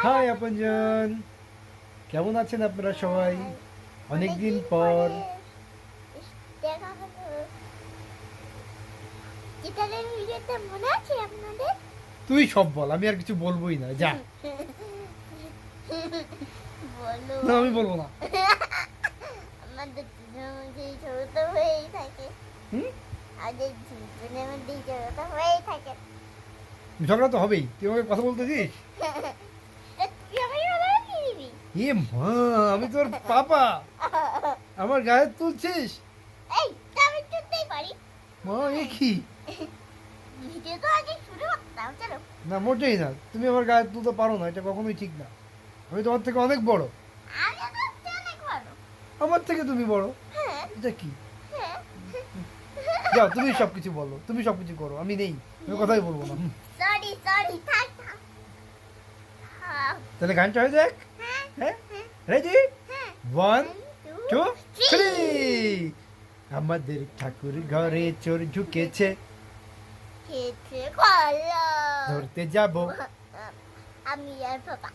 High আপনজন, কেমন আছেন আপনারা সবাই? অনেকদিন পর। দেখা হলো। চিতাদের ভিডিওটা মনে আছে আপনাদের? তুই সব বল, আমি আর কিছু বলবোই না, যা। বলো। না, আমি বলবো না। আমাদের দুজনের মধ্যে ঝগড়া হয়েই থাকে। হুম? আমাদের দুজনের মধ্যে ঝগড়া হয়েই থাকে। ঝগড়া তো হবেই, তুই আমাকে কথা বলতে দিস? তা তুই আমাকে ভালো কি দিবি? এ মা, আমি তোর পাপা, আমার গায়ে তুলছিস? এই তা আমি চুপতেই পারি। মা, এ কি? ভিডিও তো আগে শুরু করতাম, চলো। না, মোটেই না, তুমি আমার গায়ে তুলতে পারো না, এটা কখনোই ঠিক না। আমি তোমার থেকে অনেক বড়। আমি তো অনেক ভালো। আমার থেকে তুমি বড়। হ্যাঁ এটা কি? হ্যাঁ। যাও, তুমি সবকিছু বলো, তুমি সবকিছু করো, আমি নেই, আমি কথাই বলবো না। সরি সরি, থাক থাক। থাক। তাহলে গানটা হয়ে যাক। হ্যাঁ হ্যাঁ, হ্যাঁ রেডি? হ্যাঁ। 1 2 1 2 3। আমাদের ঠাকুর ঘরে চোর ঢুকেছে, খেতে ভালো। ধরতে যাব। আমি আর বাবা।